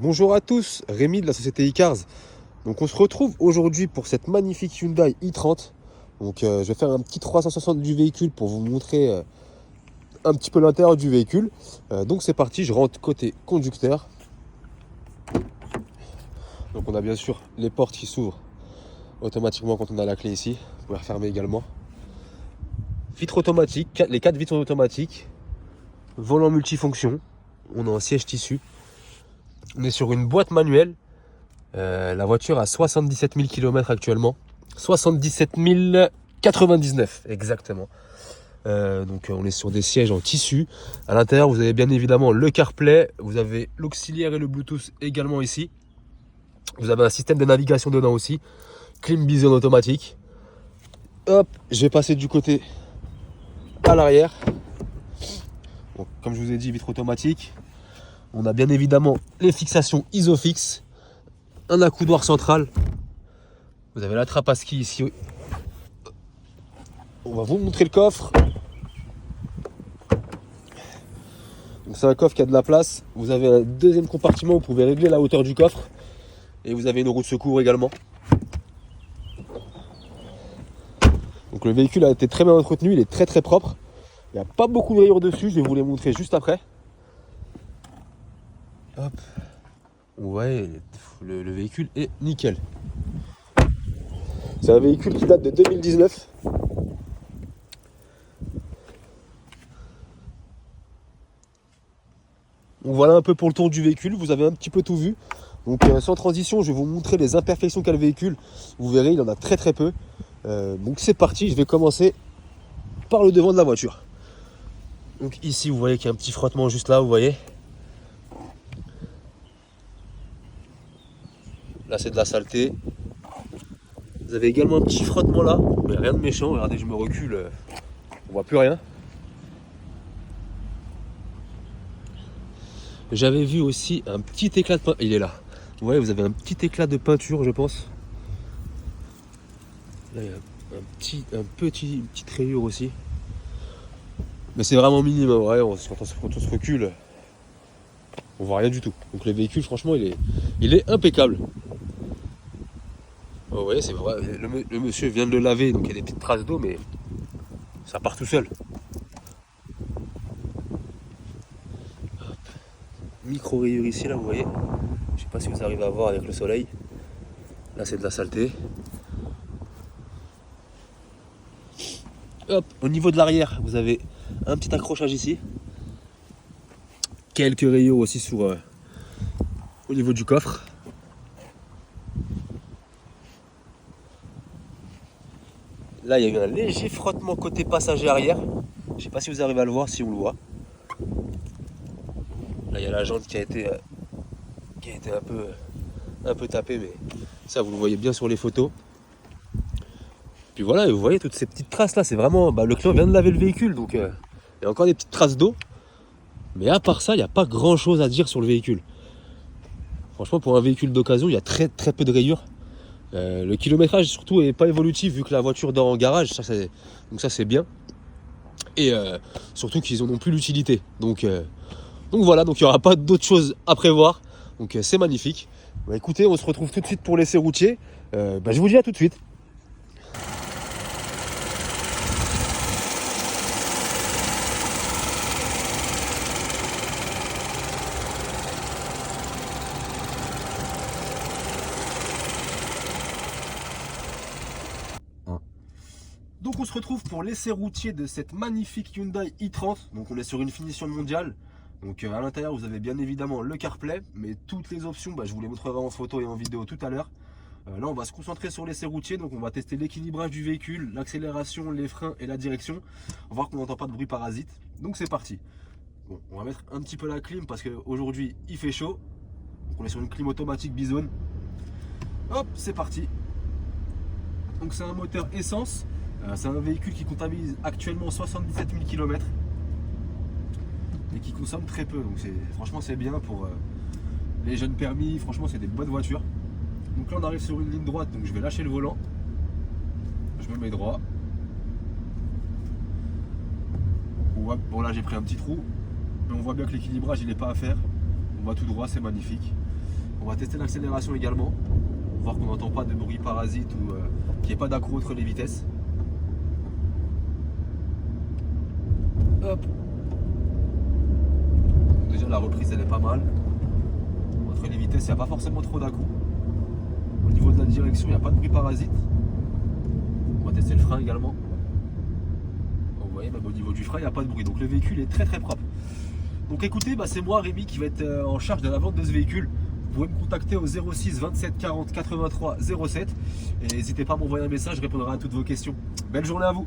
Bonjour à tous, Rémi de la société iCars. Donc on se retrouve aujourd'hui pour cette magnifique Hyundai i30. Donc je vais faire un petit 360 du véhicule pour vous montrer un petit peu l'intérieur du véhicule. Donc c'est parti, je rentre côté conducteur. Donc on a bien sûr les portes qui s'ouvrent automatiquement quand on a la clé ici. Vous pouvez refermer également. Vitre automatique, les 4 vitres sont automatiques. Volant multifonction. On a un siège tissu. On est sur une boîte manuelle. La voiture a 77 000 km actuellement. 77 099 exactement. Donc on est sur des sièges en tissu. À l'intérieur, vous avez bien évidemment le CarPlay. Vous avez l'auxiliaire et le Bluetooth également ici. Vous avez un système de navigation dedans aussi. Clim Vision automatique. Hop, je vais passer du côté à l'arrière. Donc, comme je vous ai dit, vitre automatique. On a bien évidemment les fixations Isofix. Un accoudoir central. Vous avez la trappe à ski ici. On va vous montrer le coffre. C'est un coffre qui a de la place. Vous avez un deuxième compartiment, vous pouvez régler la hauteur du coffre. Et vous avez une roue de secours également. Donc le véhicule a été très bien entretenu, il est très très propre. Il n'y a pas beaucoup de rayures dessus, je vais vous les montrer juste après. Hop. Vous voyez, le véhicule est nickel. C'est un véhicule qui date de 2019. Donc voilà un peu pour le tour du véhicule, vous avez un petit peu tout vu. Donc sans transition, je vais vous montrer les imperfections qu'a le véhicule. Vous verrez, il en a très très peu. Donc c'est parti, je vais commencer par le devant de la voiture. Donc ici, vous voyez qu'il y a un petit frottement juste là, vous voyez. Là, c'est de la saleté. Vous avez également un petit frottement là, mais rien de méchant. Regardez, je me recule, on voit plus rien. J'avais vu aussi un petit éclat de peinture. Il est là. Vous voyez, vous avez un petit éclat de peinture, je pense. Là, il y a une petite rayure aussi. Mais c'est vraiment minime. Ouais, quand on se recule, on voit rien du tout. Donc le véhicule, franchement, il est impeccable. Oh, vous voyez, c'est vrai. Le monsieur vient de le laver, donc il y a des petites traces d'eau, mais ça part tout seul. Micro rayure ici, là, vous voyez. Je sais pas si vous arrivez à voir avec le soleil. Là, c'est de la saleté. Hop, au niveau de l'arrière, vous avez un petit accrochage ici. Quelques rayures aussi au niveau du coffre. Là, il y a eu un léger frottement côté passager arrière. Je ne sais pas si vous arrivez à le voir, si on le voit. Là, il y a la jante qui a été un peu tapée, mais ça, vous le voyez bien sur les photos. Puis voilà, vous voyez toutes ces petites traces là, c'est vraiment... le client vient de laver le véhicule, donc il y a encore des petites traces d'eau. Mais à part ça, il n'y a pas grand chose à dire sur le véhicule. Franchement, pour un véhicule d'occasion, il y a très très peu de rayures. Le kilométrage surtout est pas évolutif vu que la voiture dort en garage, donc ça c'est bien. Et surtout qu'ils n'en ont plus l'utilité. Donc voilà, donc il n'y aura pas d'autre chose à prévoir. Donc c'est magnifique. Écoutez, on se retrouve tout de suite pour l'essai routier. Je vous dis à tout de suite. Donc on se retrouve pour l'essai routier de cette magnifique Hyundai i30. Donc on est sur une finition mondiale. Donc à l'intérieur vous avez bien évidemment le CarPlay, mais toutes les options je vous les montrerai en photo et en vidéo tout à l'heure. Là on va se concentrer sur l'essai routier, donc on va tester l'équilibrage du véhicule, l'accélération, les freins et la direction. On va voir qu'on n'entend pas de bruit parasite. Donc c'est parti. Bon, on va mettre un petit peu la clim parce qu'aujourd'hui il fait chaud. Donc on est sur une clim automatique Bizone. Hop, c'est parti. Donc c'est un moteur essence. C'est un véhicule qui comptabilise actuellement 77 000 km et qui consomme très peu. Donc franchement c'est bien pour les jeunes permis. Franchement c'est des bonnes voitures. Donc là on arrive sur une ligne droite, donc je vais lâcher le volant. Je me mets droit. Bon là j'ai pris un petit trou, mais on voit bien que l'équilibrage il n'est pas à faire. On va tout droit, c'est magnifique. On va tester l'accélération également, voir qu'on n'entend pas de bruit parasite ou qu'il n'y ait pas d'accro entre les vitesses. Hop. Déjà la reprise elle est pas mal. Entre les vitesses il n'y a pas forcément trop d'accro. Au niveau de la direction il n'y a pas de bruit parasite. On va tester le frein également. Vous voyez même au niveau du frein il n'y a pas de bruit. Donc le véhicule est très très propre. Donc écoutez, c'est moi Rémi qui va être en charge de la vente de ce véhicule. Vous pouvez me contacter au 06 27 40 83 07 et n'hésitez pas à m'envoyer un message, je répondrai à toutes vos questions. Belle journée à vous.